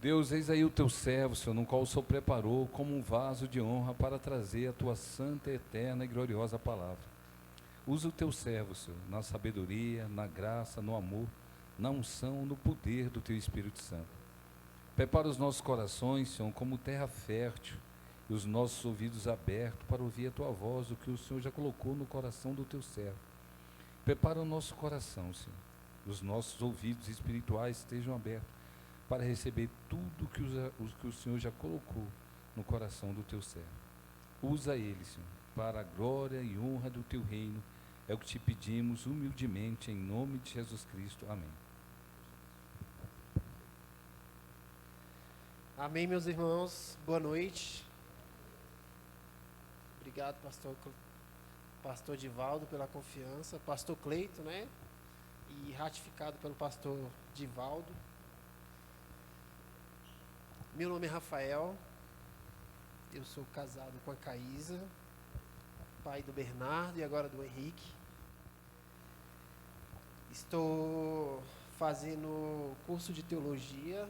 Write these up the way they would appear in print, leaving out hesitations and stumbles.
Deus, eis aí o teu servo, Senhor, no qual o Senhor preparou como um vaso de honra para trazer a tua santa, eterna e gloriosa palavra. Usa o teu servo, Senhor, na sabedoria, na graça, no amor, na unção, no poder do teu Espírito Santo. Prepara os nossos corações, Senhor, como terra fértil, e os nossos ouvidos abertos para ouvir a tua voz, o que o Senhor já colocou no coração do teu servo. Prepara o nosso coração, Senhor, os nossos ouvidos espirituais estejam abertos para receber tudo que o Senhor já colocou no coração do teu servo. Usa ele, Senhor, para a glória e honra do teu reino. É o que te pedimos humildemente, em nome de Jesus Cristo. Amém. Amém, meus irmãos. Boa noite. Obrigado, pastor Divaldo, pela confiança. Pastor Cleito, né? E ratificado pelo pastor Divaldo. Meu nome é Rafael, eu sou casado com a Caísa, pai do Bernardo e agora do Henrique. Estou fazendo curso de teologia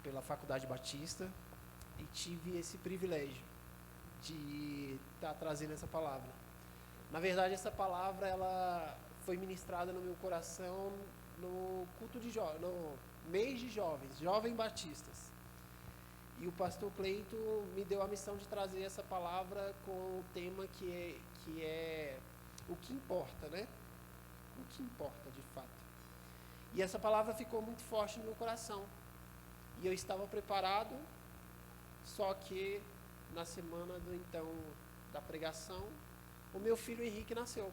pela Faculdade Batista e tive esse privilégio de estar trazendo essa palavra. Na verdade, essa palavra ela foi ministrada no meu coração no culto de jovens, no mês de jovens, jovens batistas. E o pastor Cleito me deu a missão de trazer essa palavra com o tema que é o que importa, né? O que importa de fato. E essa palavra ficou muito forte no meu coração. E eu estava preparado, só que na semana da pregação, o meu filho Henrique nasceu.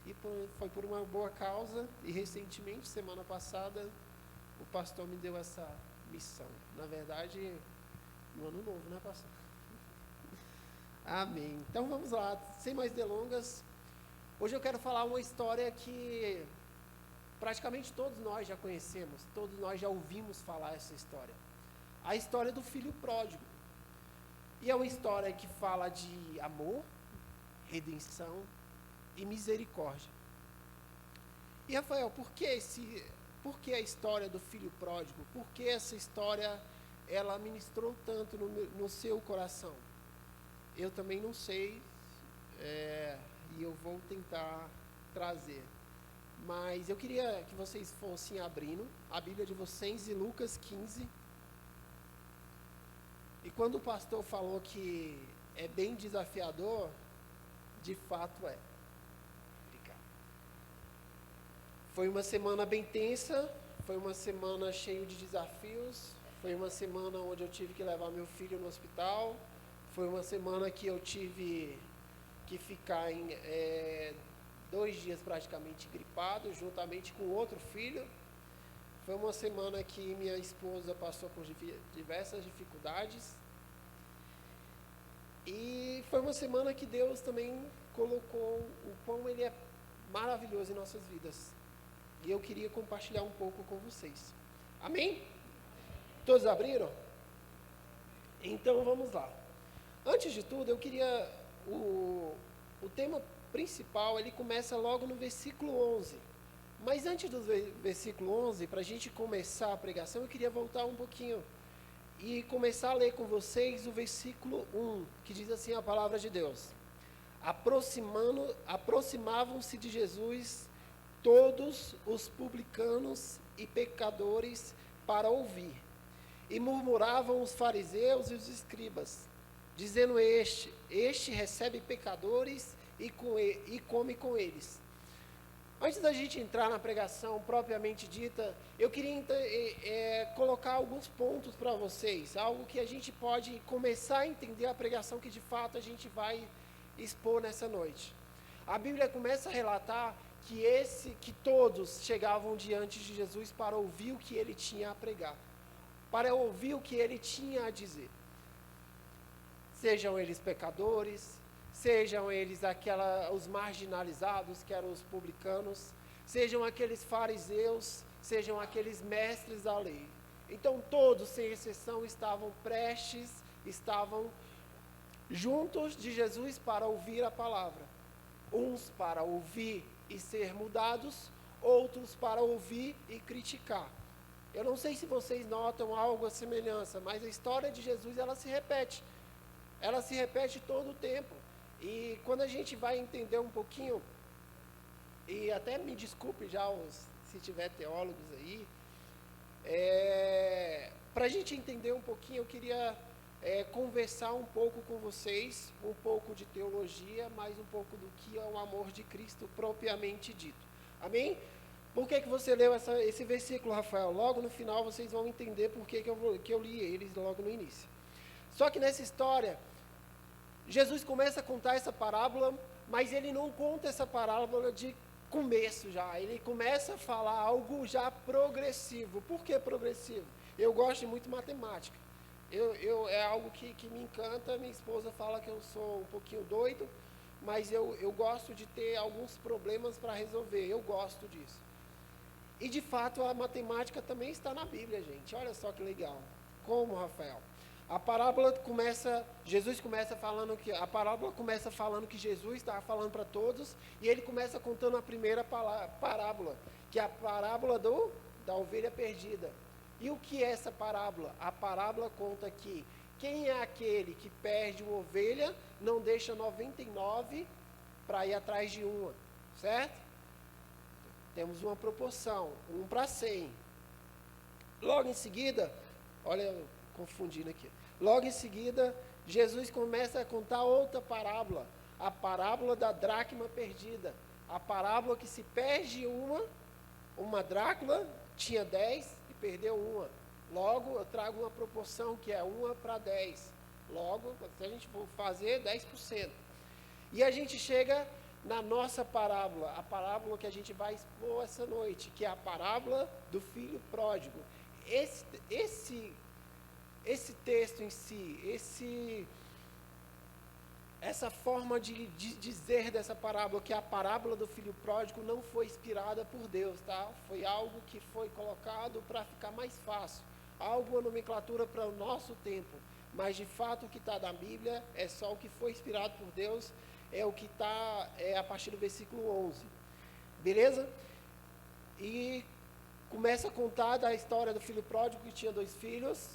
E foi por uma boa causa, e recentemente, semana passada, o pastor me deu essa missão. Na verdade, no ano novo, né, pastor? Amém. Então vamos lá, sem mais delongas. Hoje eu quero falar uma história que praticamente todos nós já conhecemos, todos nós já ouvimos falar essa história. A história do filho pródigo. E é uma história que fala de amor, redenção e misericórdia. E Rafael, por que a história do filho pródigo? Por que essa história ela ministrou tanto no seu coração? Eu também não sei, e eu vou tentar trazer. Mas eu queria que vocês fossem abrindo a Bíblia de vocês em Lucas 15. E quando o pastor falou que é bem desafiador, de fato é. Obrigado. Foi uma semana bem tensa, foi uma semana cheia de desafios, foi uma semana onde eu tive que levar meu filho no hospital, foi uma semana que eu tive que ficar 2 dias praticamente gripado, juntamente com outro filho. Foi uma semana que minha esposa passou por diversas dificuldades. E foi uma semana que Deus também colocou o quão Ele é maravilhoso em nossas vidas. E eu queria compartilhar um pouco com vocês. Amém? Todos abriram? Então vamos lá. Antes de tudo, eu queria... O tema principal, ele começa logo no versículo 11. Mas antes do versículo 11, para a gente começar a pregação, eu queria voltar um pouquinho e começar a ler com vocês o versículo 1, que diz assim a palavra de Deus. Aproximavam-se de Jesus todos os publicanos e pecadores para ouvir. E murmuravam os fariseus e os escribas, dizendo este recebe pecadores e come com eles. Antes da gente entrar na pregação propriamente dita, eu queria colocar alguns pontos para vocês, algo que a gente pode começar a entender a pregação que de fato a gente vai expor nessa noite. A Bíblia começa a relatar que todos chegavam diante de Jesus para ouvir o que ele tinha a pregar, para ouvir o que ele tinha a dizer. Sejam eles pecadores, sejam eles os marginalizados, que eram os publicanos, sejam aqueles fariseus, sejam aqueles mestres da lei. Então todos, sem exceção, estavam juntos de Jesus para ouvir a palavra. Uns para ouvir e ser mudados, outros para ouvir e criticar. Eu não sei se vocês notam algo à semelhança, mas a história de Jesus, ela se repete. Ela se repete todo o tempo. E quando a gente vai entender um pouquinho, e até me desculpe já se tiver teólogos aí, para a gente entender um pouquinho, eu queria conversar um pouco com vocês, um pouco de teologia, mas um pouco do que é o amor de Cristo propriamente dito. Amém? Por que você leu esse versículo, Rafael? Logo no final vocês vão entender por que eu li eles logo no início. Só que nessa história, Jesus começa a contar essa parábola, mas ele não conta essa parábola de começo já. Ele começa a falar algo já progressivo. Por que progressivo? Eu gosto muito de matemática. É algo que me encanta. Minha esposa fala que eu sou um pouquinho doido, mas eu gosto de ter alguns problemas para resolver. Eu gosto disso. E de fato a matemática também está na Bíblia, gente. Olha só que legal. Como, Rafael? A parábola começa, a parábola começa falando que Jesus estava falando para todos, e ele começa contando a primeira parábola, que é a parábola da ovelha perdida. E o que é essa parábola? A parábola conta que quem é aquele que perde uma ovelha, não deixa 99 para ir atrás de uma, certo? Temos uma proporção, 1 para 100. Logo em seguida, olha, confundindo aqui. Logo em seguida, Jesus começa a contar outra parábola, a parábola da dracma perdida. A parábola que se perde uma dracma, tinha 10 e perdeu uma. Logo, eu trago uma proporção que é 1 para 10. Logo, se a gente for fazer, 10%. E a gente chega na nossa parábola, a parábola que a gente vai expor essa noite, que é a parábola do filho pródigo. Esse texto em si, essa forma de dizer dessa parábola, que é a parábola do filho pródigo, não foi inspirada por Deus, tá? Foi algo que foi colocado para ficar mais fácil, uma nomenclatura para o nosso tempo, mas de fato o que está na Bíblia é só o que foi inspirado por Deus, é o que está a partir do versículo 11, beleza? E começa a contar da história do filho pródigo que tinha 2 filhos,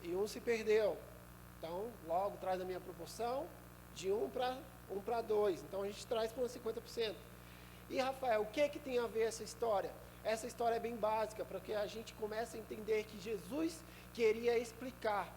e um se perdeu. Então, logo traz a minha proporção de 1 para 2. Então, a gente traz para 50%. E, Rafael, o que tem a ver essa história? Essa história é bem básica, porque a gente começa a entender que Jesus queria explicar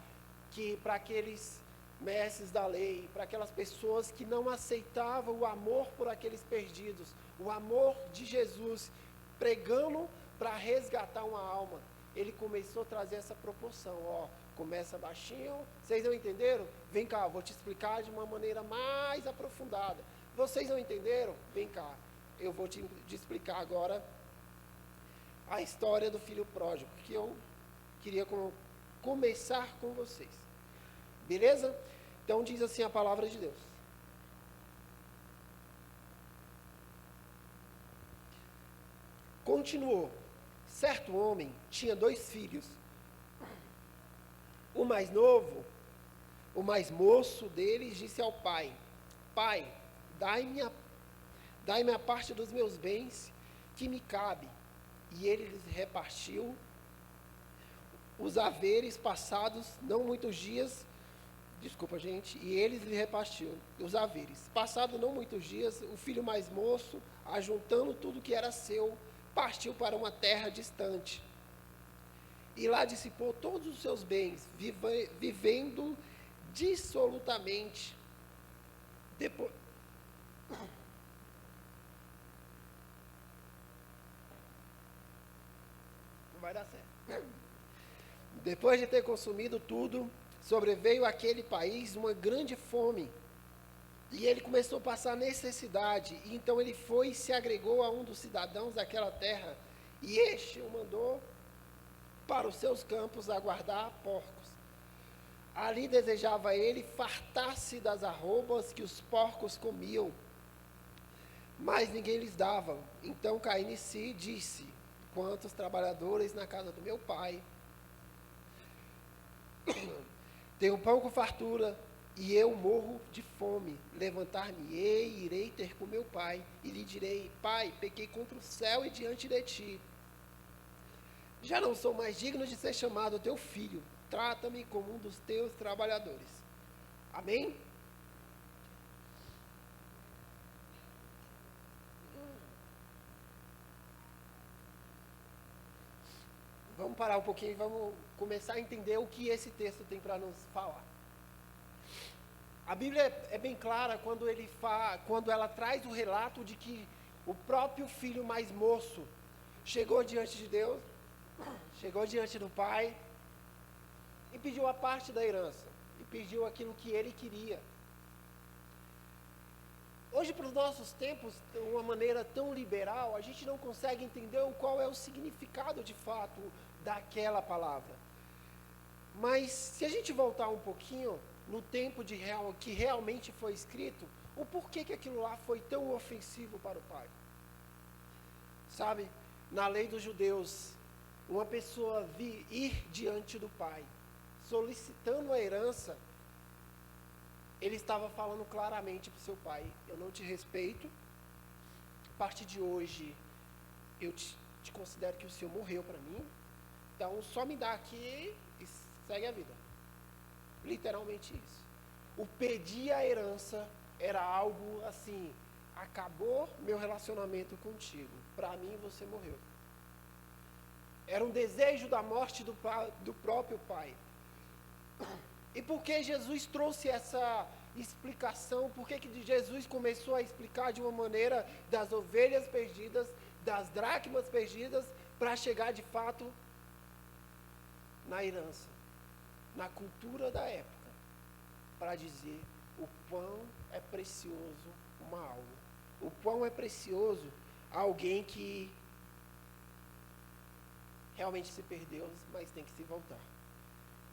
que para aqueles mestres da lei, para aquelas pessoas que não aceitavam o amor por aqueles perdidos, o amor de Jesus, pregando para resgatar uma alma, ele começou a trazer essa proporção, começa baixinho, vocês não entenderam? Vem cá, vou te explicar de uma maneira mais aprofundada. Vocês não entenderam? Vem cá, eu vou te explicar agora a história do filho pródigo, que eu queria começar com vocês. Beleza? Então diz assim a palavra de Deus. Continuou. Certo homem tinha 2 filhos. O mais novo, o mais moço deles, disse ao pai: Pai, dai-me a parte dos meus bens que me cabe. E ele lhes repartiu os haveres passados, não muitos dias, e eles lhe repartiu os haveres. Passado não muitos dias, o filho mais moço, ajuntando tudo que era seu, partiu para uma terra distante. E lá dissipou todos os seus bens, vivendo dissolutamente. Depois... Não vai dar certo. Depois de ter consumido tudo, sobreveio àquele país uma grande fome, e ele começou a passar necessidade, e então ele foi e se agregou a um dos cidadãos daquela terra, e este o mandou para os seus campos aguardar porcos. Ali desejava ele fartar-se das arrobas que os porcos comiam, mas ninguém lhes dava. Então caindo em si, disse: quantos trabalhadores na casa do meu pai tenho pão com fartura, e eu morro de fome. Levantar-me-ei e irei ter com meu pai, e lhe direi: Pai, pequei contra o céu e diante de ti. Já não sou mais digno de ser chamado teu filho. Trata-me como um dos teus trabalhadores. Amém? Vamos parar um pouquinho e vamos começar a entender o que esse texto tem para nos falar. A Bíblia é bem clara quando ela traz o relato de que o próprio filho mais moço chegou diante de Deus, chegou diante do pai e pediu a parte da herança, e pediu aquilo que ele queria. Hoje, para os nossos tempos, de uma maneira tão liberal, a gente não consegue entender qual é o significado de fato daquela palavra. Mas se a gente voltar um pouquinho no tempo que realmente foi escrito, o porquê que aquilo lá foi tão ofensivo para o pai. Sabe, na lei dos judeus, uma pessoa ir diante do pai, solicitando a herança, ele estava falando claramente para o seu pai: eu não te respeito, a partir de hoje eu te considero que o senhor morreu para mim, então só me dá aqui e segue a vida. Literalmente isso. O pedir a herança era algo assim: acabou meu relacionamento contigo, para mim você morreu. Era um desejo da morte do próprio pai. E por que Jesus trouxe essa explicação? Por que Jesus começou a explicar de uma maneira das ovelhas perdidas, das dracmas perdidas, para chegar de fato na herança, na cultura da época, para dizer: o pão é precioso, uma alma. O pão é precioso a alguém que realmente se perdeu, mas tem que se voltar.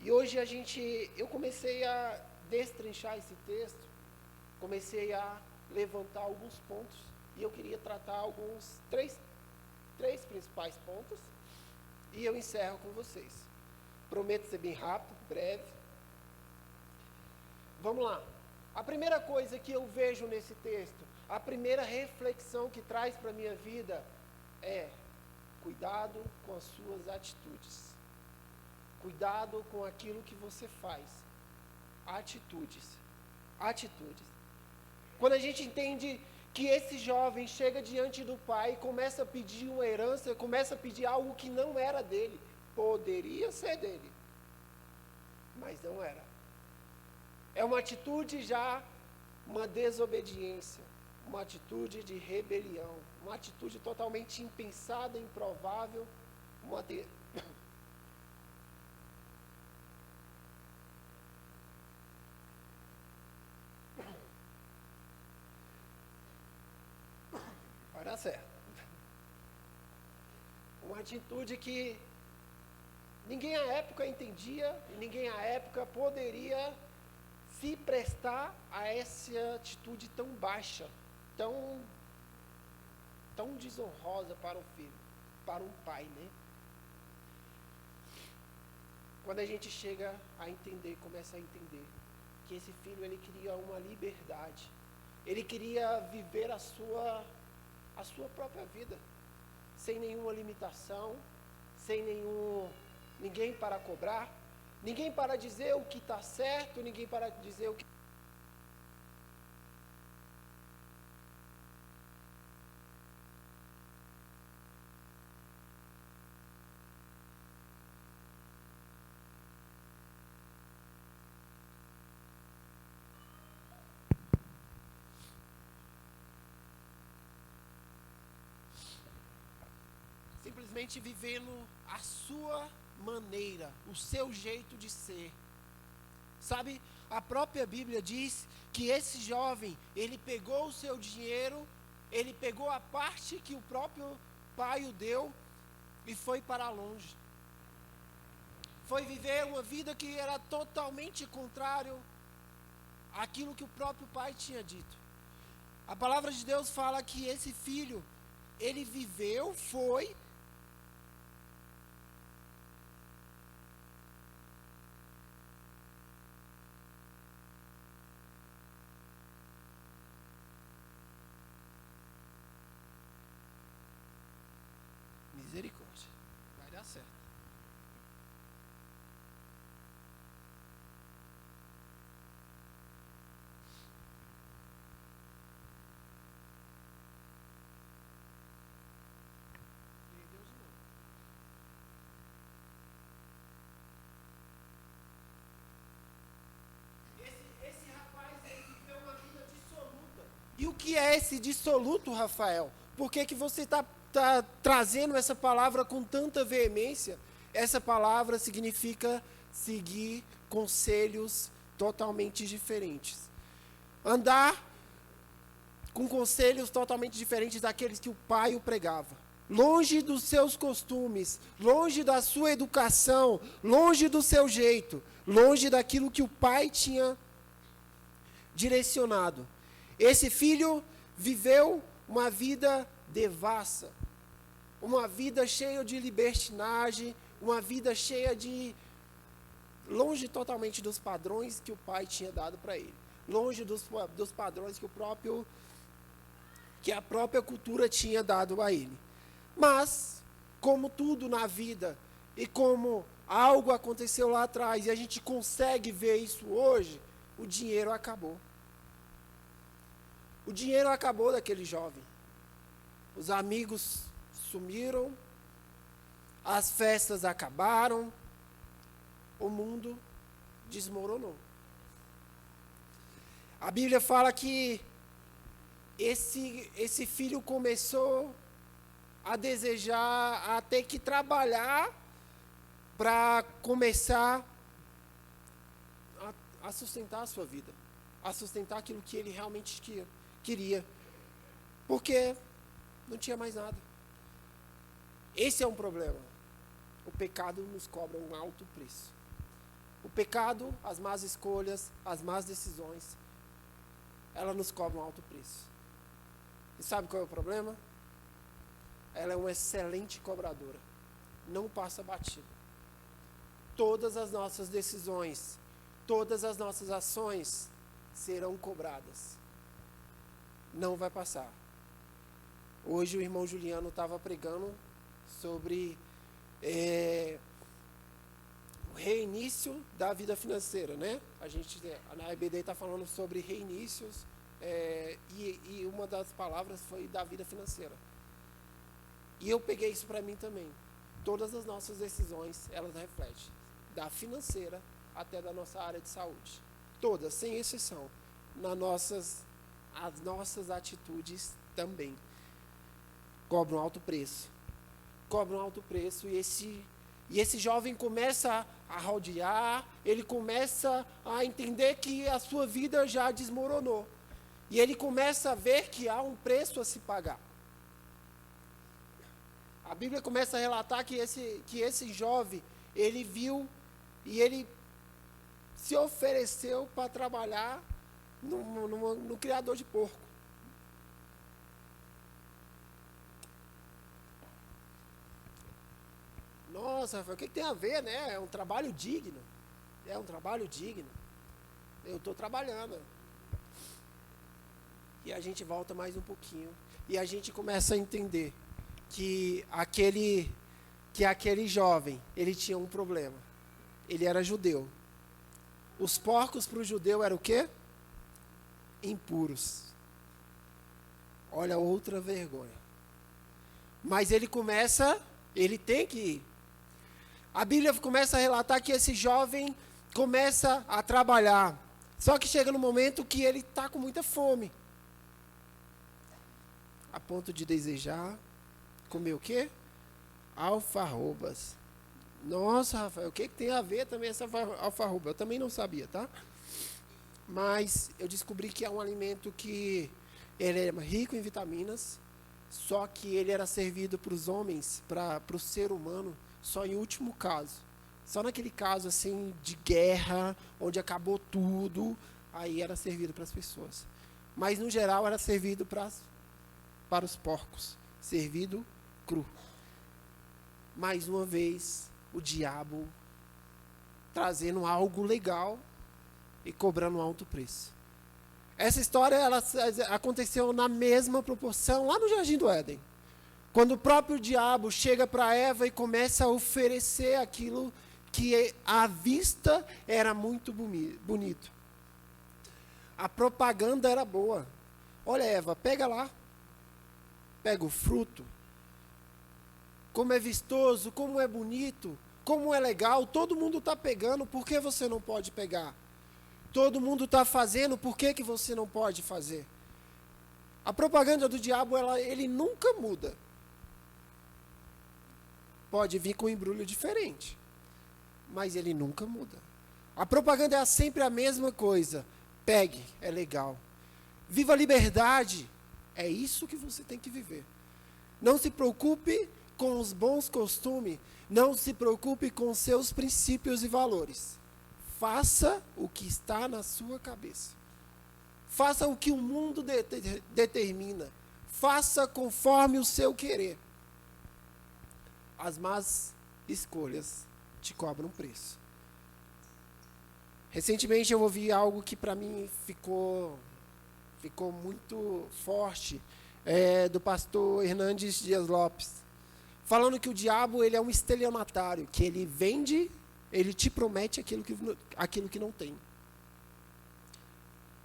E hoje eu comecei a destrinchar esse texto, comecei a levantar alguns pontos, e eu queria tratar três principais pontos, e eu encerro com vocês. Prometo ser bem rápido, breve. Vamos lá. A primeira coisa que eu vejo nesse texto, a primeira reflexão que traz para a minha vida é: cuidado com as suas atitudes. Cuidado com aquilo que você faz. Atitudes. Atitudes. Quando a gente entende que esse jovem chega diante do pai e começa a pedir uma herança, começa a pedir algo que não era dele. Poderia ser dele, mas não era. É uma atitude já, uma desobediência, uma atitude de rebelião, uma atitude totalmente impensada, improvável, vai dar certo. Uma atitude que ninguém à época entendia, e ninguém à época poderia se prestar a essa atitude tão baixa, tão desonrosa para um filho, para um pai, né? Quando a gente chega a entender, começa a entender que esse filho, ele queria uma liberdade, ele queria viver a sua própria vida, sem nenhuma limitação, sem ninguém para cobrar, ninguém para dizer o que está certo, ninguém para dizer o que... Simplesmente vivendo a sua maneira, o seu jeito de ser. Sabe, a própria Bíblia diz que esse jovem, ele pegou o seu dinheiro, ele pegou a parte que o próprio pai o deu e foi para longe. Foi viver uma vida que era totalmente contrário àquilo que o próprio pai tinha dito. A palavra de Deus fala que esse filho, ele viveu, foi... Misericórdia, vai dar certo. que é esse dissoluto, Rafael? Por que você está trazendo essa palavra com tanta veemência? Essa palavra significa seguir conselhos totalmente diferentes. Andar com conselhos totalmente diferentes daqueles que o pai o pregava. Longe dos seus costumes, longe da sua educação, longe do seu jeito, longe daquilo que o pai tinha direcionado. Esse filho viveu uma vida devassa, uma vida cheia de libertinagem, uma vida cheia de... longe totalmente dos padrões que o pai tinha dado para ele, longe dos padrões que a própria cultura tinha dado a ele. Mas, como tudo na vida, e como algo aconteceu lá atrás, e a gente consegue ver isso hoje, o dinheiro acabou. O dinheiro acabou daquele jovem. Os amigos sumiram, as festas acabaram, o mundo desmoronou. A Bíblia fala que esse filho começou a desejar, a ter que trabalhar para começar a sustentar a sua vida, a sustentar aquilo que ele realmente queria, porque não tinha mais nada. Esse é um problema. O pecado nos cobra um alto preço. O pecado, as más escolhas, as más decisões, ela nos cobra um alto preço. E sabe qual é o problema? Ela é uma excelente cobradora. Não passa batido. Todas as nossas decisões, todas as nossas ações serão cobradas. Não vai passar. Hoje o irmão Juliano estava pregando sobre o reinício da vida financeira, né? A gente, na EBD está falando sobre reinícios, e uma das palavras foi da vida financeira. E eu peguei isso para mim também. Todas as nossas decisões, elas refletem, da financeira até da nossa área de saúde. Todas, sem exceção. As nossas atitudes também cobram alto preço. Cobram alto preço, e esse jovem começa a rodear, ele começa a entender que a sua vida já desmoronou. E ele começa a ver que há um preço a se pagar. A Bíblia começa a relatar que esse jovem, ele viu e ele se ofereceu para trabalhar no criador de porco. Nossa, Rafael, o que tem a ver, né? É um trabalho digno. É um trabalho digno. Eu estou trabalhando. E a gente volta mais um pouquinho. E a gente começa a entender que aquele jovem, ele tinha um problema. Ele era judeu. Os porcos para o judeu eram o quê? Impuros. Olha, outra vergonha. Mas ele tem que ir. A Bíblia começa a relatar que esse jovem começa a trabalhar. Só que chega no momento que ele está com muita fome. A ponto de desejar comer o quê? Alfarrobas. Nossa, Rafael, o que tem a ver também essa alfarroba? Eu também não sabia, tá? Mas eu descobri que é um alimento que ele é rico em vitaminas, só que ele era servido para os homens, para o ser humano, só em último caso. Só naquele caso assim de guerra, onde acabou tudo, aí era servido para as pessoas. Mas no geral era servido para os porcos, servido cru. Mais uma vez, o diabo trazendo algo legal e cobrando um alto preço. Essa história ela aconteceu na mesma proporção lá no Jardim do Éden. Quando o próprio diabo chega para Eva e começa a oferecer aquilo que à vista era muito bonito. A propaganda era boa. Olha, Eva, pega lá. Pega o fruto. Como é vistoso, como é bonito, como é legal. Todo mundo está pegando, por que você não pode pegar? Todo mundo está fazendo, por que você não pode fazer? A propaganda do diabo, ele nunca muda. Pode vir com um embrulho diferente, mas ele nunca muda. A propaganda é sempre a mesma coisa. Pegue, é legal. Viva a liberdade, é isso que você tem que viver. Não se preocupe com os bons costumes, não se preocupe com seus princípios e valores. Faça o que está na sua cabeça. Faça o que o mundo determina. Faça conforme o seu querer. As más escolhas te cobram preço. Recentemente eu ouvi algo que para mim ficou muito forte, do pastor Hernandes Dias Lopes, falando que o diabo ele é um estelionatário, que ele vende, ele te promete aquilo que não tem.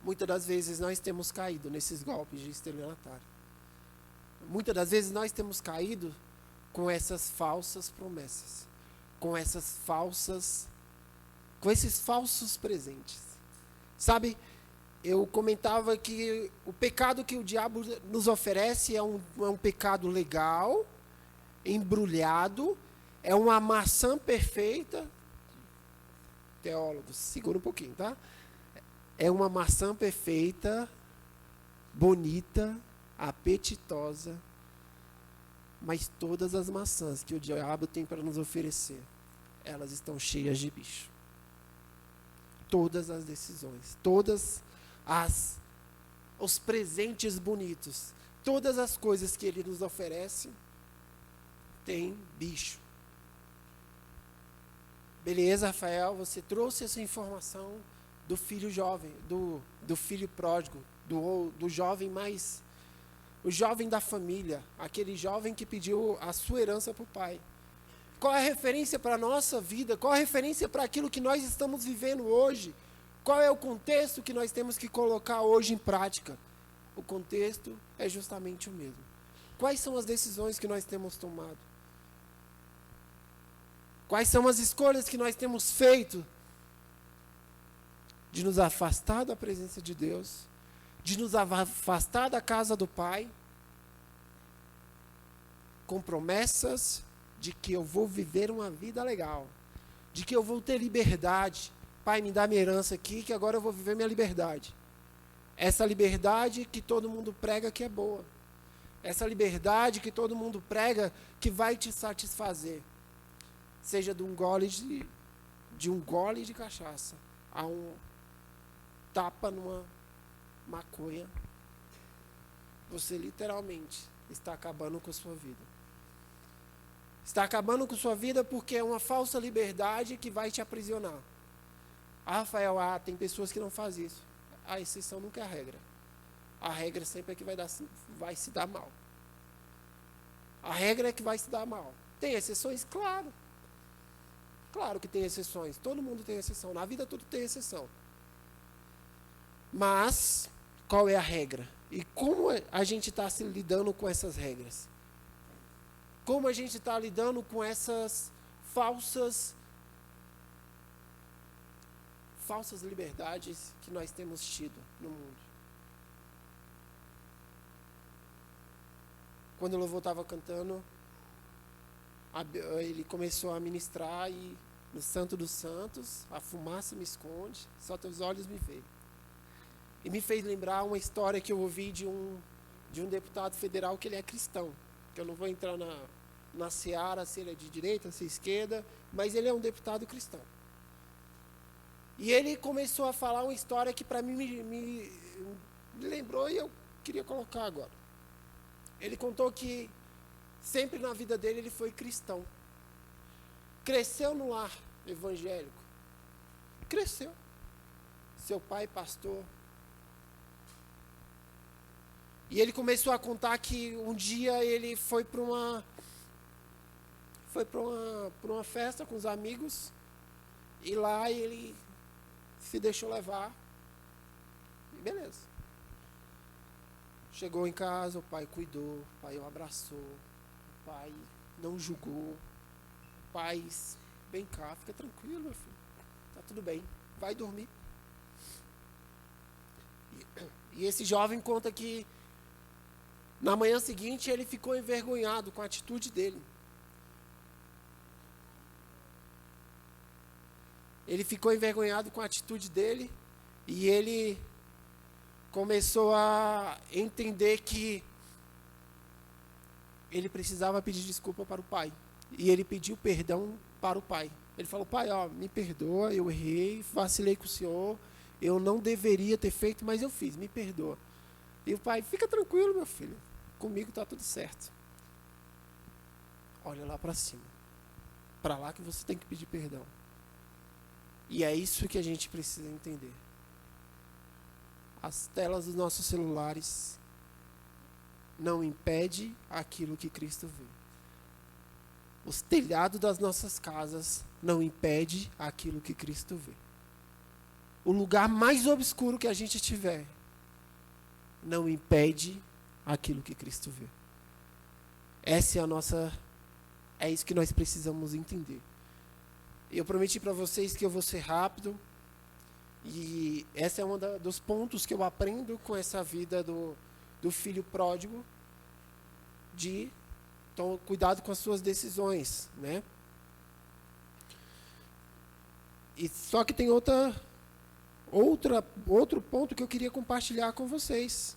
Muitas das vezes nós temos caído nesses golpes de estelionatário. Muitas das vezes nós temos caído com essas falsas promessas, com esses falsos presentes. Sabe, eu comentava que o pecado que o diabo nos oferece é um pecado legal, embrulhado, é uma maçã perfeita. Teólogos, segura um pouquinho, tá? É uma maçã perfeita, bonita, apetitosa, mas todas as maçãs que o diabo tem para nos oferecer, elas estão cheias de bicho. Todas as decisões, os presentes bonitos, todas as coisas que ele nos oferece, tem bicho. Beleza, Rafael, você trouxe essa informação do filho jovem, do filho pródigo, do jovem o jovem da família, aquele jovem que pediu a sua herança para o pai. Qual é a referência para a nossa vida? Qual é a referência para aquilo que nós estamos vivendo hoje? Qual é o contexto que nós temos que colocar hoje em prática? O contexto é justamente o mesmo. Quais são as decisões que nós temos tomado? Quais são as escolhas que nós temos feito de nos afastar da presença de Deus, de nos afastar da casa do Pai, com promessas de que eu vou viver uma vida legal, de que eu vou ter liberdade. Pai, me dá minha herança aqui, que agora eu vou viver minha liberdade. Essa liberdade que todo mundo prega que é boa. Essa liberdade que todo mundo prega que vai te satisfazer. Seja de um gole de cachaça a um tapa numa maconha. Você literalmente está acabando com a sua vida. Está acabando com sua vida porque é uma falsa liberdade que vai te aprisionar. Rafael, tem pessoas que não fazem isso. A exceção nunca é a regra. A regra sempre é que vai se dar mal. A regra é que vai se dar mal. Tem exceções? Claro. Claro que tem exceções. Todo mundo tem exceção. Na vida tudo tem exceção. Mas, qual é a regra? E como a gente está se lidando com essas regras? Como a gente está lidando com essas falsas liberdades que nós temos tido no mundo? Quando o louvor estava cantando, ele começou a ministrar e no Santo dos Santos, a fumaça me esconde, só teus olhos me veem. E me fez lembrar uma história que eu ouvi de um deputado federal que ele é cristão. Que eu não vou entrar na seara, se ele é de direita, se é esquerda, mas ele é um deputado cristão. E ele começou a falar uma história que para mim me lembrou e eu queria colocar agora. Ele contou que sempre na vida dele ele foi cristão. Cresceu no lar evangélico. Cresceu. Seu pai pastor. E ele começou a contar que um dia ele foi para uma festa com os amigos e lá ele se deixou levar e beleza. Chegou em casa, o pai cuidou, o pai o abraçou, o pai não julgou, o pai, vem cá, fica tranquilo, meu filho, tá tudo bem, vai dormir. E esse jovem conta que Na manhã seguinte, ele ficou envergonhado com a atitude dele. Ele ficou envergonhado com a atitude dele e ele começou a entender que ele precisava pedir desculpa para o pai. E ele pediu perdão para o pai. Ele falou: pai, me perdoa, eu errei, vacilei com o senhor, eu não deveria ter feito, mas eu fiz, me perdoa. E o pai: fica tranquilo, meu filho, comigo está tudo certo. Olha lá para cima, para lá que você tem que pedir perdão. E é isso que a gente precisa entender. As telas dos nossos celulares não impedem aquilo que Cristo vê. Os telhados das nossas casas não impedem aquilo que Cristo vê. O lugar mais obscuro que a gente tiver não impede aquilo que Cristo vê. Essa é a nossa... É isso que nós precisamos entender. Eu prometi para vocês que eu vou ser rápido. E esse é um dos pontos que eu aprendo com essa vida do filho pródigo. Então, cuidado com as suas decisões, né? E só que tem outro ponto que eu queria compartilhar com vocês,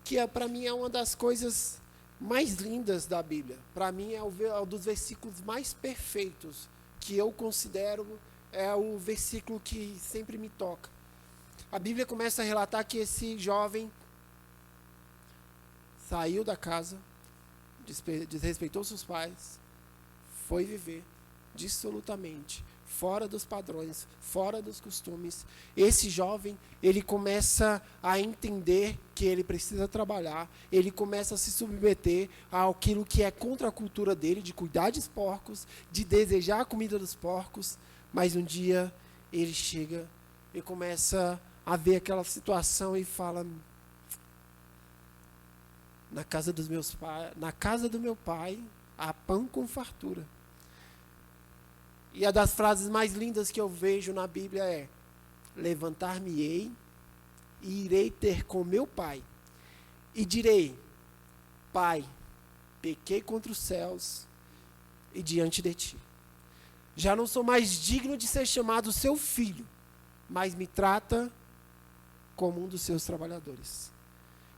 que para mim é uma das coisas mais lindas da Bíblia. Para mim é um dos versículos mais perfeitos, que eu considero é o versículo que sempre me toca. A Bíblia começa a relatar que esse jovem saiu da casa, desrespeitou seus pais, foi viver dissolutamente, fora dos padrões, fora dos costumes. Esse jovem, ele começa a entender que ele precisa trabalhar, ele começa a se submeter àquilo que é contra a cultura dele, de cuidar dos porcos, de desejar a comida dos porcos, mas um dia ele chega e começa a ver aquela situação e fala: na casa dos meus pais, na casa do meu pai, há pão com fartura. E a das frases mais lindas que eu vejo na Bíblia é: levantar-me-ei e irei ter com meu pai, e direi: Pai, pequei contra os céus e diante de ti. Já não sou mais digno de ser chamado seu filho, mas me trata como um dos seus trabalhadores.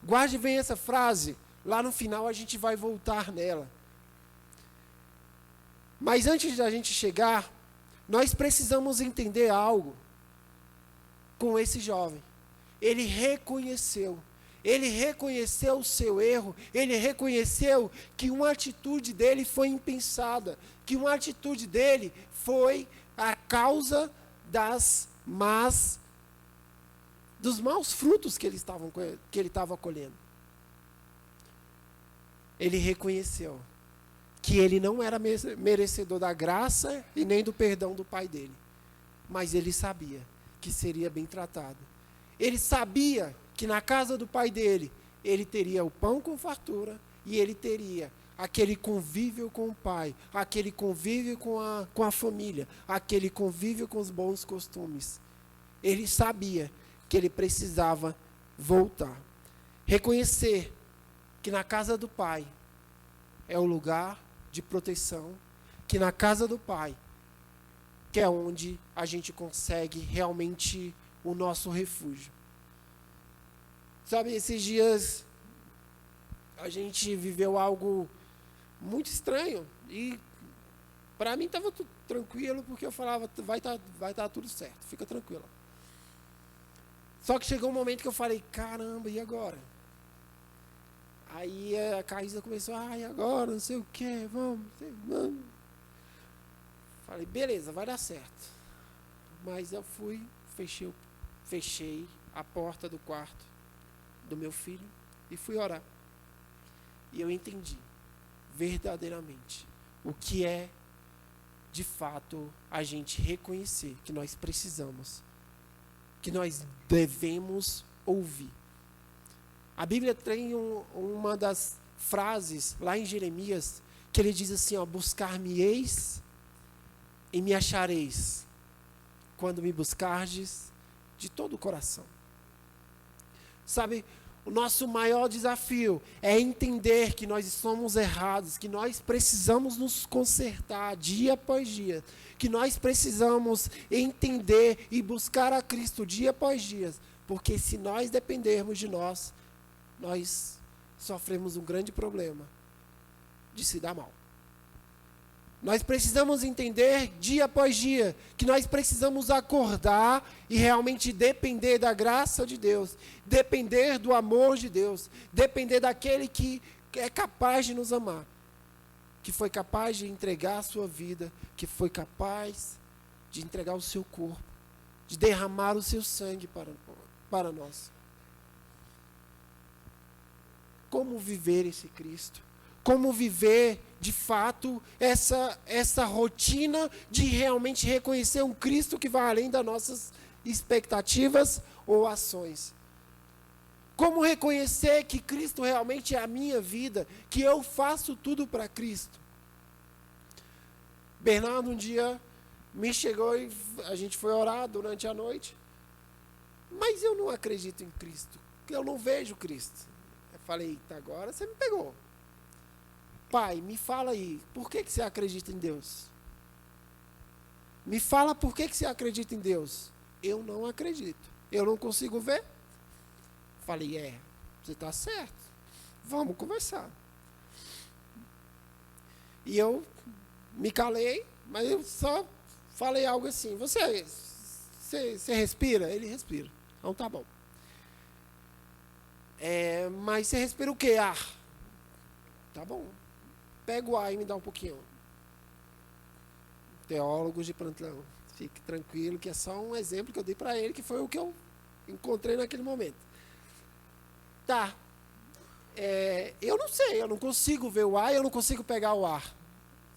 Guarde bem essa frase, lá no final a gente vai voltar nela. Mas antes da gente chegar, nós precisamos entender algo com esse jovem. Ele reconheceu o seu erro, ele reconheceu que uma atitude dele foi impensada, que uma atitude dele foi a causa dos maus frutos que ele estava colhendo. Ele reconheceu que ele não era merecedor da graça e nem do perdão do pai dele. Mas ele sabia que seria bem tratado. Ele sabia que na casa do pai dele, ele teria o pão com fartura e ele teria aquele convívio com o pai, aquele convívio com a família, aquele convívio com os bons costumes. Ele sabia que ele precisava voltar. Reconhecer que na casa do pai é o lugar de proteção, que na casa do pai, que é onde a gente consegue realmente o nosso refúgio. Sabe, esses dias a gente viveu algo muito estranho e para mim estava tudo tranquilo, porque eu falava: vai tá tudo certo, fica tranquila. Só que chegou um momento que eu falei: caramba, e agora? Aí a Caísa começou: e agora, não sei o que, vamos. Falei: beleza, vai dar certo. Mas eu fui, fechei a porta do quarto do meu filho e fui orar. E eu entendi verdadeiramente o que é, de fato, a gente reconhecer que nós precisamos, que nós devemos ouvir. A Bíblia tem uma das frases lá em Jeremias que ele diz assim: buscar-me-eis e me achareis quando me buscardes de todo o coração. Sabe, O nosso maior desafio é entender que nós somos errados, que nós precisamos nos consertar dia após dia, que nós precisamos entender e buscar a Cristo dia após dia, porque se nós dependermos de nós sofremos um grande problema de se dar mal. Nós precisamos entender dia após dia que nós precisamos acordar e realmente depender da graça de Deus, depender do amor de Deus, depender daquele que é capaz de nos amar, que foi capaz de entregar a sua vida, que foi capaz de entregar o seu corpo, de derramar o seu sangue para nós. Como viver esse Cristo? Como viver, de fato, essa rotina de realmente reconhecer um Cristo que vai além das nossas expectativas ou ações? Como reconhecer que Cristo realmente é a minha vida, que eu faço tudo para Cristo? Bernardo um dia me chegou e a gente foi orar durante a noite, mas eu não acredito em Cristo, eu não vejo Cristo. Eu falei, eita, agora você me pegou. Pai, me fala aí, por que você acredita em Deus? Me fala por que você acredita em Deus. Eu não acredito, eu não consigo ver. Falei, você está certo, vamos conversar. E eu me calei, mas eu só falei algo assim, você respira? Ele respira, então tá bom. Mas você respira o quê? Ar. Tá bom. Pega o ar e me dá um pouquinho. Teólogos de plantão, fique tranquilo que é só um exemplo que eu dei para ele, que foi o que eu encontrei naquele momento. Tá. Eu não sei, eu não consigo ver o ar, eu não consigo pegar o ar.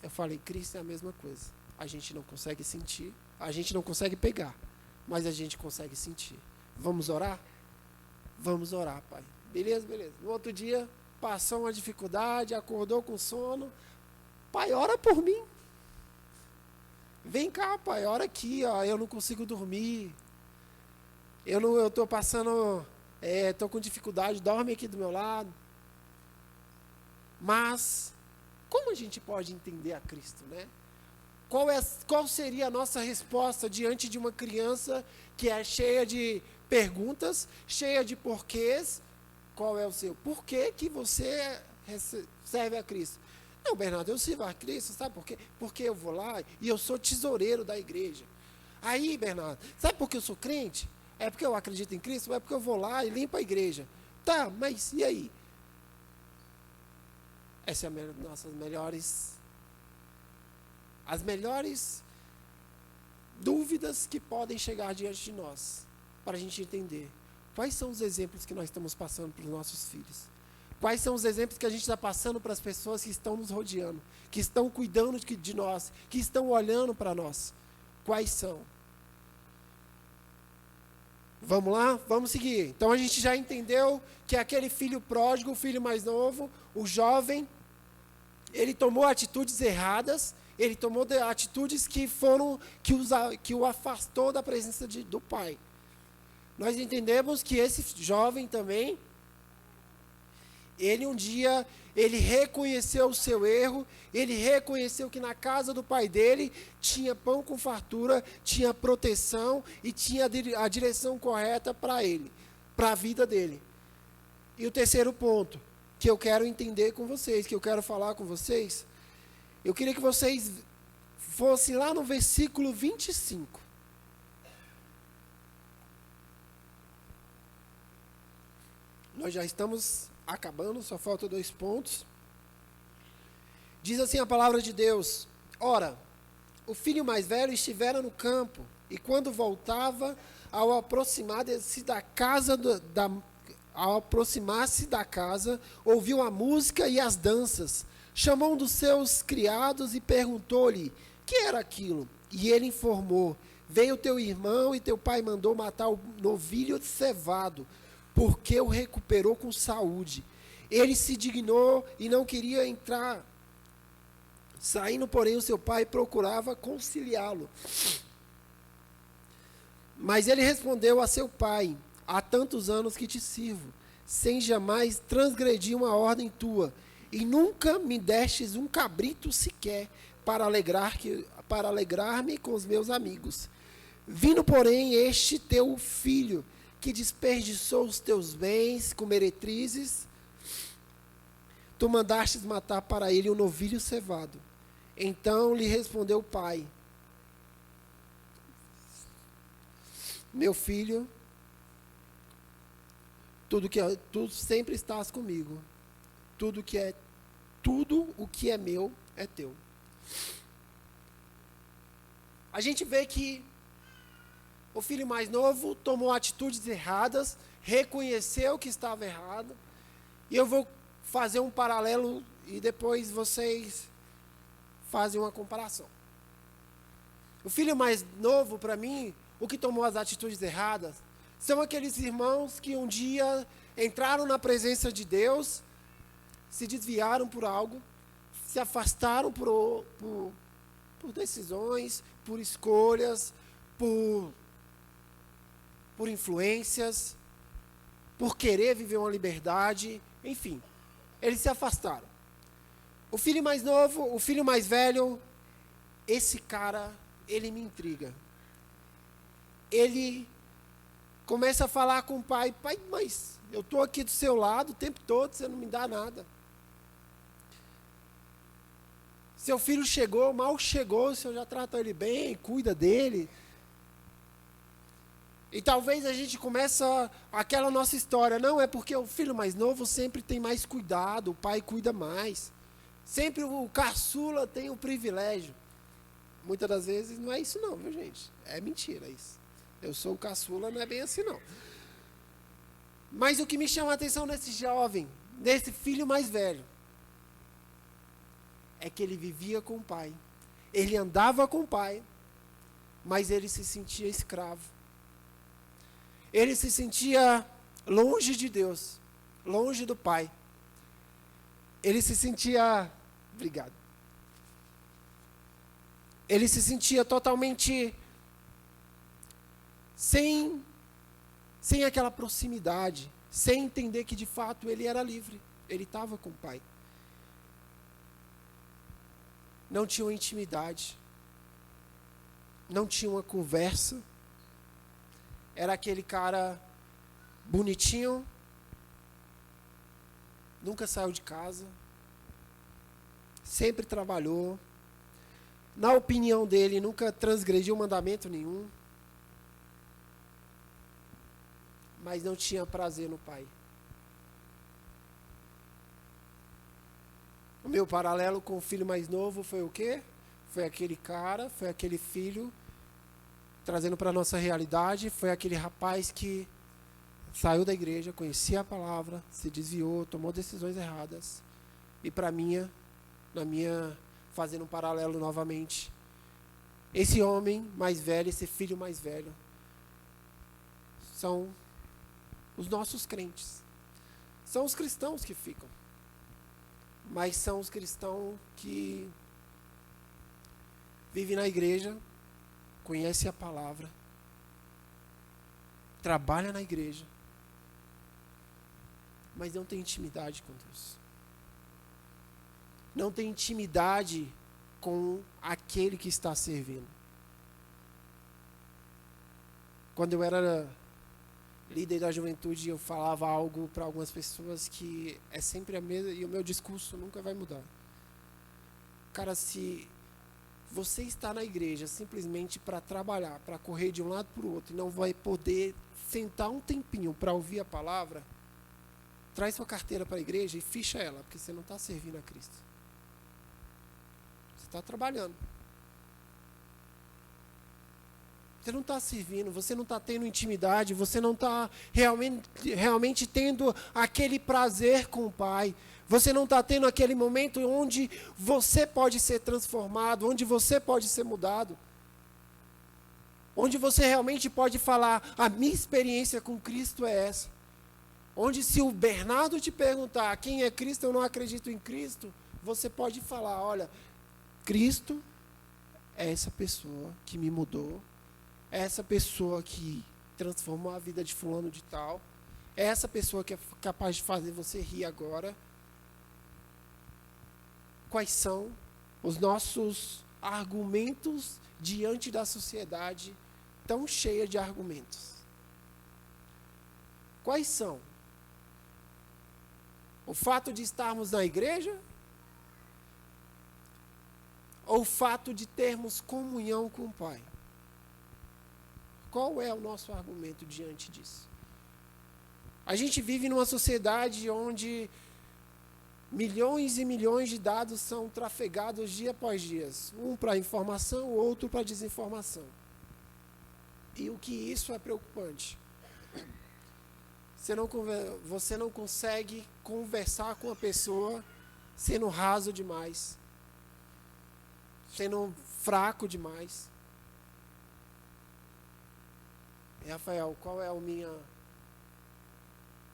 Eu falei, Cristo é a mesma coisa. A gente não consegue sentir, a gente não consegue pegar, mas a gente consegue sentir. Vamos orar? Vamos orar, Pai. Beleza. No outro dia, passou uma dificuldade, acordou com sono. Pai, ora por mim. Vem cá, Pai, ora aqui, ó, eu não consigo dormir. Eu estou passando, estou com dificuldade, dorme aqui do meu lado. Mas, como a gente pode entender a Cristo, né? Qual seria a nossa resposta diante de uma criança que é cheia de perguntas, cheia de porquês? Qual é o seu? Por que você serve a Cristo? Não, Bernardo, eu sirvo a Cristo, sabe por quê? Porque eu vou lá e eu sou tesoureiro da igreja. Aí, Bernardo, sabe por que eu sou crente? É porque eu acredito em Cristo? Ou é porque eu vou lá e limpo a igreja? Tá, mas e aí? Essas são as melhores dúvidas que podem chegar diante de nós, para a gente entender. Quais são os exemplos que nós estamos passando para os nossos filhos? Quais são os exemplos que a gente está passando para as pessoas que estão nos rodeando, que estão cuidando de nós, que estão olhando para nós? Quais são? Vamos lá? Vamos seguir. Então a gente já entendeu que aquele filho pródigo, o filho mais novo, o jovem, ele tomou atitudes erradas, ele tomou atitudes que o afastou da presença do pai. Nós entendemos que esse jovem também, ele um dia, ele reconheceu o seu erro, ele reconheceu que na casa do pai dele tinha pão com fartura, tinha proteção e tinha a direção correta para ele, para a vida dele. E o terceiro ponto que eu quero entender com vocês, que eu quero falar com vocês, eu queria que vocês fossem lá no versículo 25. Nós já estamos acabando, só faltam 2 pontos. Diz assim a palavra de Deus: ora, o filho mais velho estivera no campo, e quando voltava, ao aproximar-se da casa, ouviu a música e as danças. Chamou um dos seus criados e perguntou-lhe: que era aquilo? E ele informou: veio teu irmão e teu pai mandou matar o novilho cevado, porque o recuperou com saúde. Ele se dignou e não queria entrar. Saindo, porém, o seu pai procurava conciliá-lo. Mas ele respondeu a seu pai: há tantos anos que te sirvo, sem jamais transgredir uma ordem tua, e nunca me destes um cabrito sequer para alegrar-me com os meus amigos. Vindo, porém, este teu filho, que desperdiçou os teus bens com meretrizes, tu mandastes matar para ele um novilho cevado. Então lhe respondeu o pai: meu filho, tu sempre estás comigo. Tudo o que é meu é teu. A gente vê que o filho mais novo tomou atitudes erradas, reconheceu que estava errado. E eu vou fazer um paralelo e depois vocês fazem uma comparação. O filho mais novo, para mim, o que tomou as atitudes erradas, são aqueles irmãos que um dia entraram na presença de Deus, se desviaram por algo, se afastaram por decisões, por escolhas, por influências, por querer viver uma liberdade, enfim, eles se afastaram. O filho mais novo, o filho mais velho, esse cara, ele me intriga. Ele começa a falar com o pai: pai, mas eu estou aqui do seu lado o tempo todo, você não me dá nada. Seu filho chegou, mal chegou, o senhor já trata ele bem, cuida dele. E talvez a gente começa aquela nossa história, não é porque o filho mais novo sempre tem mais cuidado, o pai cuida mais. Sempre o caçula tem o privilégio. Muitas das vezes não é isso não, viu gente? É mentira isso. Eu sou o caçula, não é bem assim não. Mas o que me chama a atenção nesse jovem, nesse filho mais velho, é que ele vivia com o pai. Ele andava com o pai, mas ele se sentia escravo. Ele se sentia longe de Deus, longe do pai. Ele se sentia... Obrigado. Ele se sentia totalmente sem aquela proximidade, sem entender que de fato ele era livre. Ele estava com o pai. Não tinha uma intimidade. Não tinha uma conversa. Era aquele cara bonitinho, nunca saiu de casa, sempre trabalhou, na opinião dele, nunca transgrediu mandamento nenhum, mas não tinha prazer no pai. O meu paralelo com o filho mais novo foi o quê? Foi aquele cara, foi aquele filho, trazendo para a nossa realidade, foi aquele rapaz que saiu da igreja, conhecia a palavra, se desviou, tomou decisões erradas. E para fazendo um paralelo novamente, esse homem mais velho, esse filho mais velho, são os nossos crentes. São os cristãos que ficam. Mas são os cristãos que vivem na igreja, conhece a palavra, trabalha na igreja, mas não tem intimidade com Deus. Não tem intimidade com aquele que está servindo. Quando eu era líder da juventude, eu falava algo para algumas pessoas que é sempre a mesma, e o meu discurso nunca vai mudar. Cara, se você está na igreja simplesmente para trabalhar, para correr de um lado para o outro, e não vai poder sentar um tempinho para ouvir a palavra, traz sua carteira para a igreja e ficha ela, porque você não está servindo a Cristo. Você está trabalhando. Você não está servindo, você não está tendo intimidade, você não está realmente tendo aquele prazer com o Pai. Você não está tendo aquele momento onde você pode ser transformado, onde você pode ser mudado. Onde você realmente pode falar: a minha experiência com Cristo é essa. Onde se o Bernardo te perguntar quem é Cristo, eu não acredito em Cristo, você pode falar: olha, Cristo é essa pessoa que me mudou, é essa pessoa que transformou a vida de fulano de tal, é essa pessoa que é capaz de fazer você rir agora. Quais são os nossos argumentos diante da sociedade tão cheia de argumentos? Quais são? O fato de estarmos na igreja? Ou o fato de termos comunhão com o Pai? Qual é o nosso argumento diante disso? A gente vive numa sociedade onde milhões e milhões de dados são trafegados dia após dia. Um para informação, o outro para desinformação. E o que isso é preocupante? Você não consegue conversar com a pessoa sendo raso demais, sendo fraco demais. E, Rafael, qual é a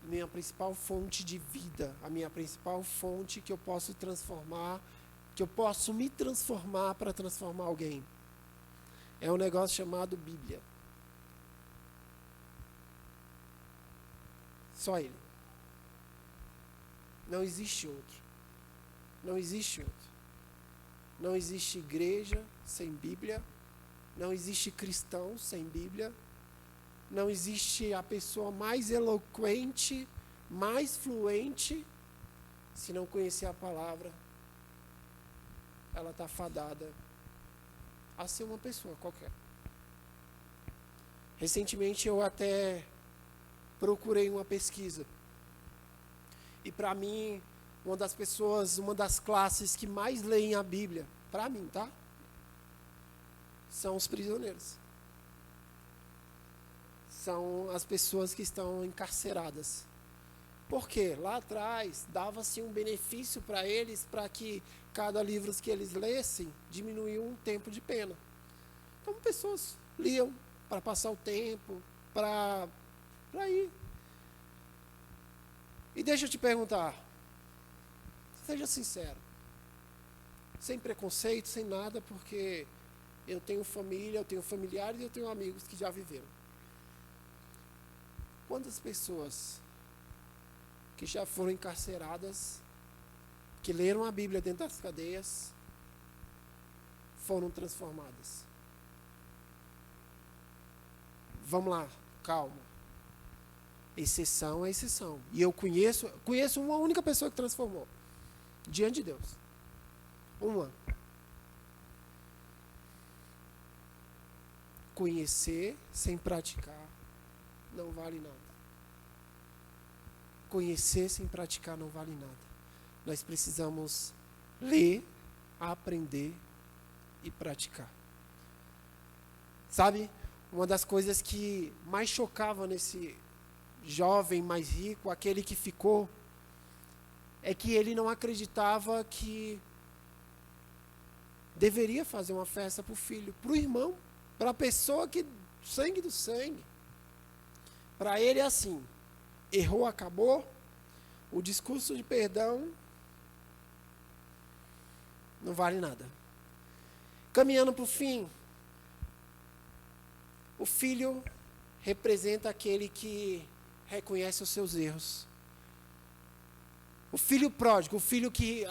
minha principal fonte de vida, a minha principal fonte que eu posso transformar, que eu posso me transformar para transformar alguém? É um negócio chamado Bíblia. Só ele. Não existe outro. Não existe outro. Não existe igreja sem Bíblia. Não existe cristão sem Bíblia. Não existe a pessoa mais eloquente, mais fluente, se não conhecer a palavra. Ela está fadada a ser uma pessoa qualquer. Recentemente eu até procurei uma pesquisa. E para mim, uma das classes que mais leem a Bíblia, para mim, tá? São os prisioneiros. São as pessoas que estão encarceradas. Por quê? Lá atrás, dava-se um benefício para eles, para que cada livro que eles lessem, diminuiu um tempo de pena. Então, pessoas liam para passar o tempo, para ir. E deixa eu te perguntar, seja sincero, sem preconceito, sem nada, porque eu tenho família, eu tenho familiares e eu tenho amigos que já viveram. Quantas pessoas que já foram encarceradas, que leram a Bíblia dentro das cadeias, foram transformadas? Vamos lá, calma. Exceção é exceção. E eu conheço uma única pessoa que transformou. Diante de Deus. Uma. Conhecer sem praticar não vale nada. Conhecer sem praticar não vale nada. Nós precisamos ler, aprender e praticar. Sabe? Uma das coisas que mais chocava nesse jovem mais rico, aquele que ficou, é que ele não acreditava que deveria fazer uma festa para o filho, para o irmão, para a pessoa que sangue do sangue. Para ele é assim: errou, acabou, o discurso de perdão não vale nada. Caminhando para o fim, o filho representa aquele que reconhece os seus erros. O filho pródigo,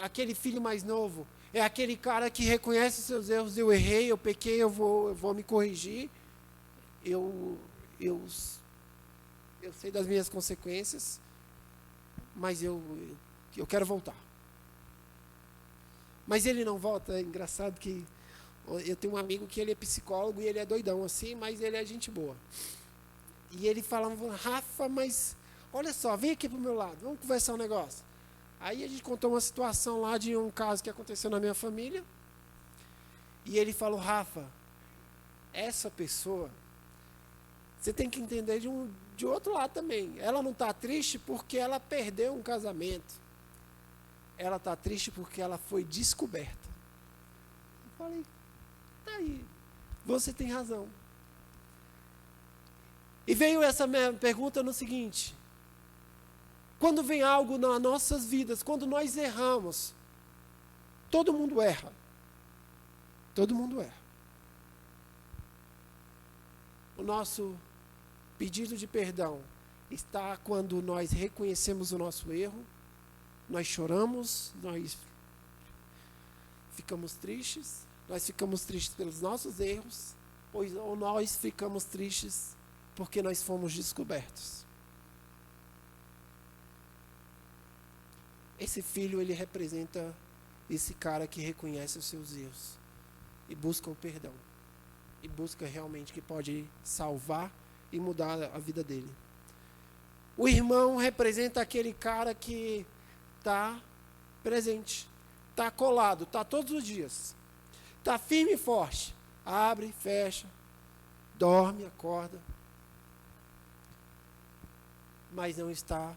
aquele filho mais novo, é aquele cara que reconhece os seus erros. Eu errei, eu pequei, eu vou me corrigir. Eu sei das minhas consequências, mas eu quero voltar. Mas ele não volta. É engraçado que eu tenho um amigo que ele é psicólogo e ele é doidão assim, mas ele é gente boa. E ele falava: Rafa, mas olha só, vem aqui pro meu lado, vamos conversar um negócio. Aí a gente contou uma situação lá de um caso que aconteceu na minha família. E ele falou: Rafa, essa pessoa, você tem que entender de outro lado também. Ela não está triste porque ela perdeu um casamento. Ela está triste porque ela foi descoberta. Eu falei: tá aí, você tem razão. E veio essa minha pergunta no seguinte: quando vem algo nas nossas vidas, quando nós erramos, todo mundo erra. Todo mundo erra. O nosso pedido de perdão está quando nós reconhecemos o nosso erro, nós choramos, nós ficamos tristes pelos nossos erros, ou nós ficamos tristes porque nós fomos descobertos. Esse filho, ele representa esse cara que reconhece os seus erros e busca o perdão. E busca realmente que pode salvar e mudar a vida dele. O irmão representa aquele cara que está presente, está colado, está todos os dias, está firme e forte, abre, fecha, dorme, acorda, mas não está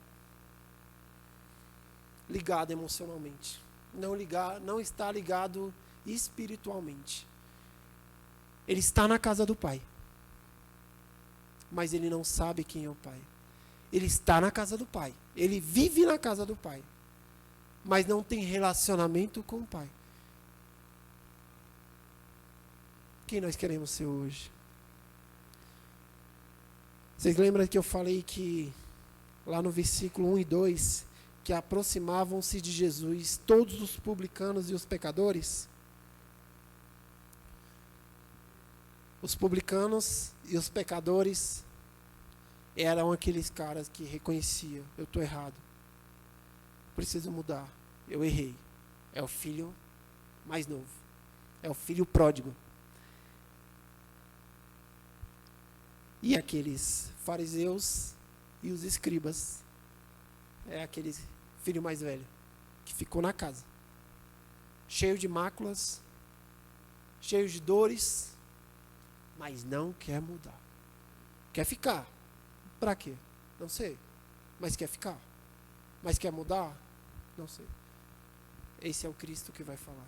ligado emocionalmente, não está ligado espiritualmente. Ele está na casa do Pai, mas ele não sabe quem é o Pai. Ele está na casa do Pai, ele vive na casa do Pai, mas não tem relacionamento com o Pai. Quem nós queremos ser hoje? Vocês lembram que eu falei que lá no versículo 1 e 2, que aproximavam-se de Jesus todos os publicanos e os pecadores? Os publicanos e os pecadores eram aqueles caras que reconheciam: eu estou errado, preciso mudar, eu errei. É o filho mais novo, é o filho pródigo. E aqueles fariseus e os escribas, é aquele filho mais velho, que ficou na casa, cheio de máculas, cheio de dores, mas não quer mudar. Quer ficar. Para quê? Não sei. Mas quer ficar. Mas quer mudar? Não sei. Esse é o Cristo que vai falar.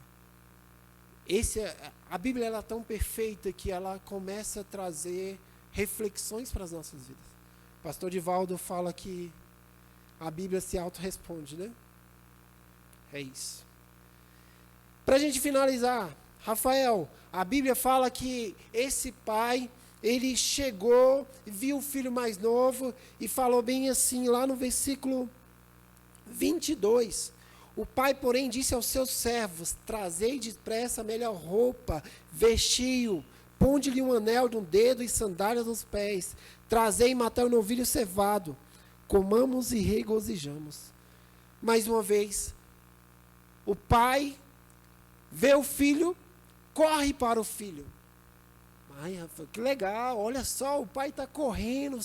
A Bíblia ela é tão perfeita que ela começa a trazer reflexões para as nossas vidas. O pastor Divaldo fala que a Bíblia se autorresponde, né? É isso. Para a gente finalizar, Rafael, a Bíblia fala que esse pai, ele chegou, viu o filho mais novo e falou bem assim, lá no versículo 22. O pai, porém, disse aos seus servos: trazei depressa a melhor roupa, vestiu, ponde-lhe um anel no dedo e sandálias nos pés. Trazei e matai o novilho cevado. Comamos e regozijamos. Mais uma vez, o pai vê o filho, corre para o filho. Ai, Rafael, que legal, olha só, o pai está correndo,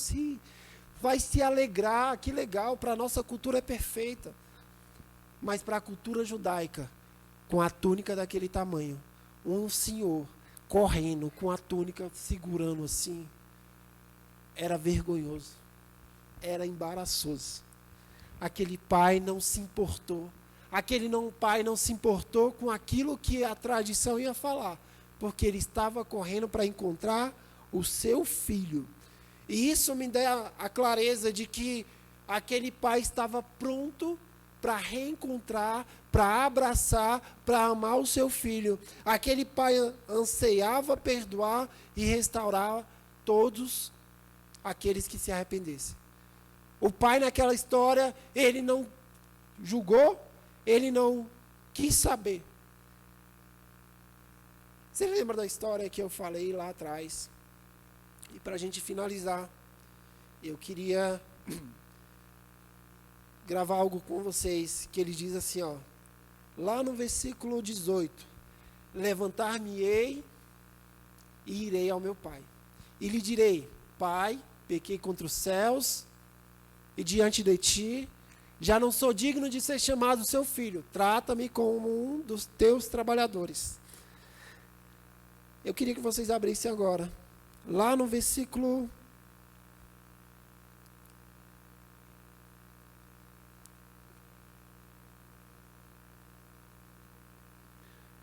vai se alegrar, que legal, para a nossa cultura é perfeita. Mas para a cultura judaica, com a túnica daquele tamanho, um senhor correndo com a túnica segurando assim, era vergonhoso, era embaraçoso. Aquele pai não se importou, pai não se importou com aquilo que a tradição ia falar, porque ele estava correndo para encontrar o seu filho. E isso me dá a clareza de que aquele pai estava pronto para reencontrar, para abraçar, para amar o seu filho. Aquele pai anseiava perdoar e restaurar todos aqueles que se arrependessem. O pai naquela história, ele não julgou, ele não quis saber. Você lembra da história que eu falei lá atrás? E para a gente finalizar, eu queria gravar algo com vocês, que ele diz assim, ó, lá no versículo 18, levantar-me-ei e irei ao meu pai, e lhe direi: Pai, pequei contra os céus e diante de ti, já não sou digno de ser chamado seu filho, trata-me como um dos teus trabalhadores. Eu queria que vocês abrissem agora, lá no versículo...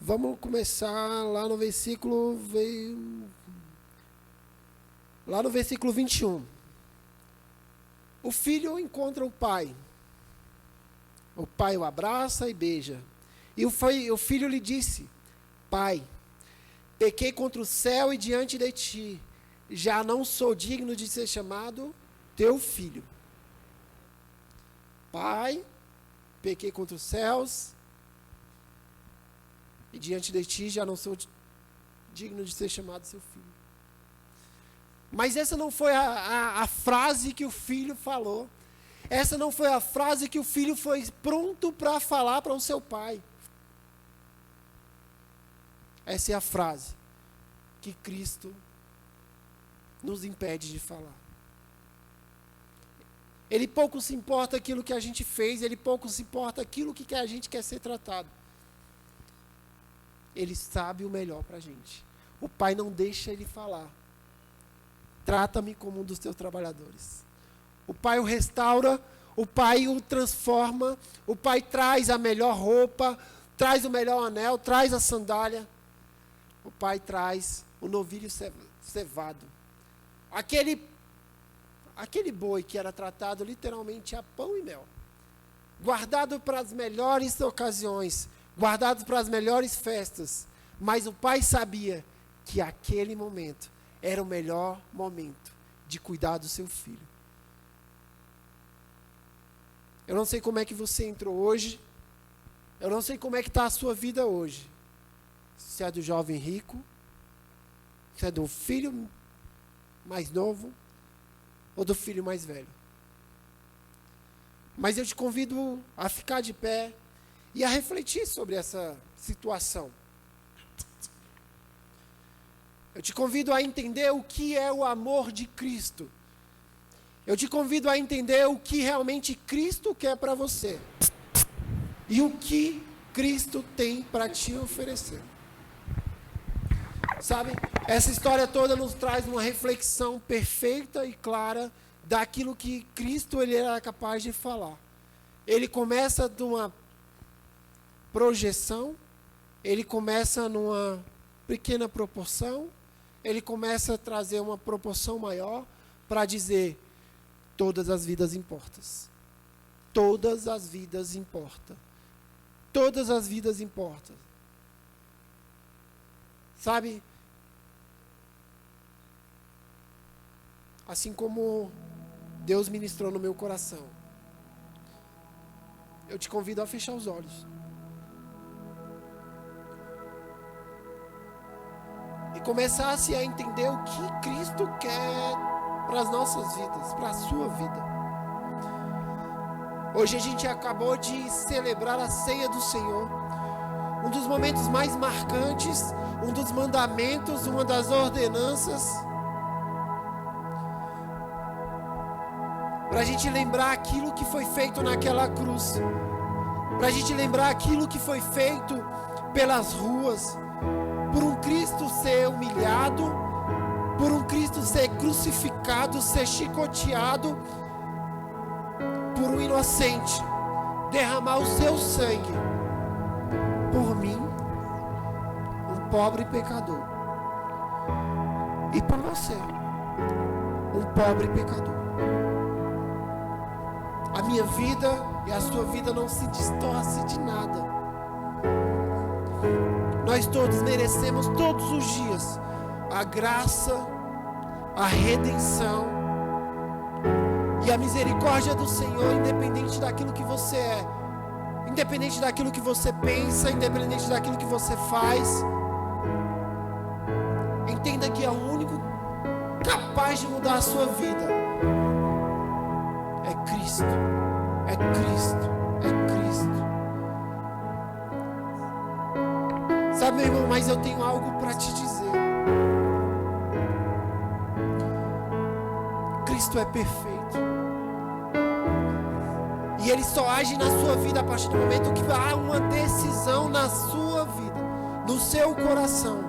Vamos começar lá no versículo... Lá no versículo 21. O filho encontra o pai. O pai o abraça e beija. E o filho lhe disse: Pai, pequei contra o céu e diante de ti, já não sou digno de ser chamado teu filho. Pai, pequei contra os céus, e diante de ti já não sou digno de ser chamado seu filho. Mas essa não foi a frase que o filho falou. Essa não foi a frase que o filho foi pronto para falar para o seu pai. Essa é a frase que Cristo nos impede de falar. Ele pouco se importa aquilo que a gente fez, ele pouco se importa aquilo que a gente quer ser tratado. Ele sabe o melhor para a gente. O pai não deixa ele falar. Trata-me como um dos teus trabalhadores. O pai o restaura, o pai o transforma, o pai traz a melhor roupa, traz o melhor anel, traz a sandália. O pai traz o novilho cevado. Aquele boi que era tratado literalmente a pão e mel. Guardado para as melhores ocasiões, guardado para as melhores festas. Mas o pai sabia que aquele momento era o melhor momento de cuidar do seu filho. Eu não sei como é que você entrou hoje. Eu não sei como é que está a sua vida hoje. Se é do jovem rico, se é do filho mais novo, ou do filho mais velho. Mas eu te convido a ficar de pé e a refletir sobre essa situação. Eu te convido a entender o que é o amor de Cristo. Eu te convido a entender o que realmente Cristo quer para você. E o que Cristo tem para te oferecer. Sabe, essa história toda nos traz uma reflexão perfeita e clara daquilo que Cristo ele era capaz de falar. Ele começa de uma projeção, ele começa numa pequena proporção, ele começa a trazer uma proporção maior para dizer: todas as vidas importam. Todas as vidas importam. Todas as vidas importam. Sabe? Assim como Deus ministrou no meu coração, eu te convido a fechar os olhos. E começasse a entender o que Cristo quer para as nossas vidas, para a sua vida. Hoje a gente acabou de celebrar a ceia do Senhor. Um dos momentos mais marcantes, um dos mandamentos, uma das ordenanças. Para a gente lembrar aquilo que foi feito naquela cruz. Para a gente lembrar aquilo que foi feito pelas ruas. Por um Cristo ser humilhado, por um Cristo ser crucificado, ser chicoteado, por um inocente derramar o seu sangue por mim, um pobre pecador, e por você, um pobre pecador. A minha vida e a sua vida não se distorce de nada. Nós todos merecemos todos os dias a graça, a redenção e a misericórdia do Senhor, independente daquilo que você é, independente daquilo que você pensa, independente daquilo que você faz. Entenda que é o único capaz de mudar a sua vida. É Cristo, é Cristo, é Cristo. Sabe, meu irmão, mas eu tenho algo para te dizer. Cristo é perfeito. E Ele só age na sua vida a partir do momento que há uma decisão na sua vida, no seu coração.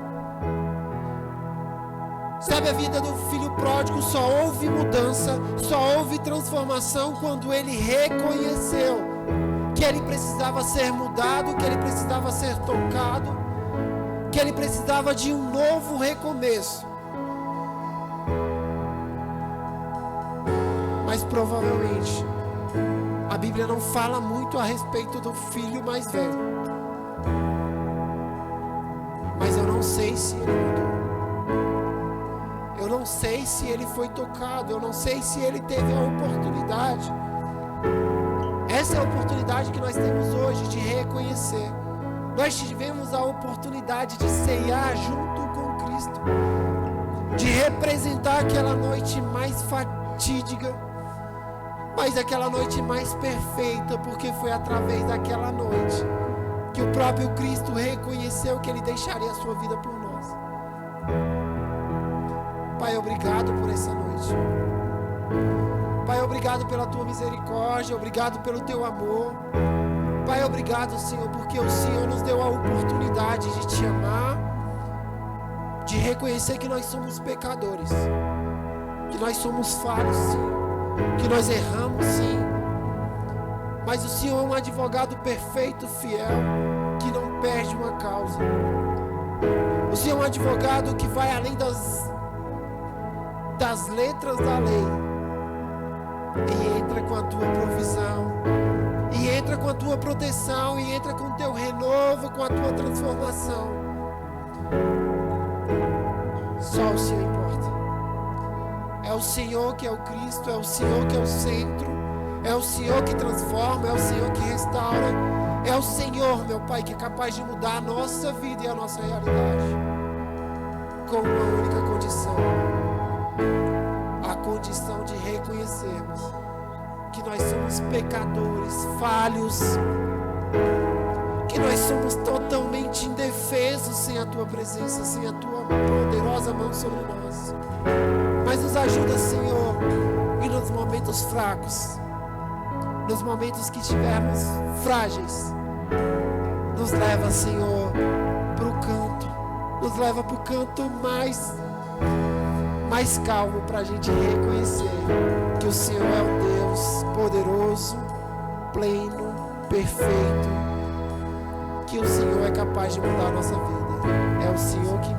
Sabe, a vida do filho pródigo só houve mudança, só houve transformação quando ele reconheceu que ele precisava ser mudado, que ele precisava ser tocado, que ele precisava de um novo recomeço. Mas provavelmente a Bíblia não fala muito a respeito do filho mais velho. Mas eu não sei se ele mudou. Eu não sei se ele foi tocado. Eu não sei se ele teve a oportunidade. essa é a oportunidade que nós temos hoje de reconhecer. Nós tivemos a oportunidade de ceiar junto com Cristo, de representar aquela noite mais fatídica, mas aquela noite mais perfeita, porque foi através daquela noite que o próprio Cristo reconheceu que Ele deixaria a sua vida por nós. Pai, obrigado por essa noite. Pai, obrigado pela Tua misericórdia, obrigado pelo Teu amor. Pai, obrigado, Senhor, porque o Senhor nos deu a oportunidade de Te amar, de reconhecer que nós somos pecadores, que nós somos falhos, sim, que nós erramos, sim, mas o Senhor é um advogado perfeito, fiel, que não perde uma causa. O Senhor é um advogado que vai além das letras da lei e entra com a Tua provisão, e entra com a Tua proteção, e entra com o Teu renovo, com a Tua transformação. Só o Senhor importa. É o Senhor que é o Cristo, é o Senhor que é o centro, é o Senhor que transforma, é o Senhor que restaura, é o Senhor, meu Pai, que é capaz de mudar a nossa vida e a nossa realidade, com uma única condição: a condição de reconhecermos que nós somos pecadores, falhos, que nós somos totalmente indefesos sem a Tua presença, sem a Tua poderosa mão sobre nós. Mas nos ajuda, Senhor, e nos momentos fracos, nos momentos que estivermos frágeis, nos leva, Senhor, para o canto, nos leva para o canto mais calmo, para a gente reconhecer que o Senhor é um Deus poderoso, pleno, perfeito, que o Senhor é capaz de mudar a nossa vida. É o Senhor que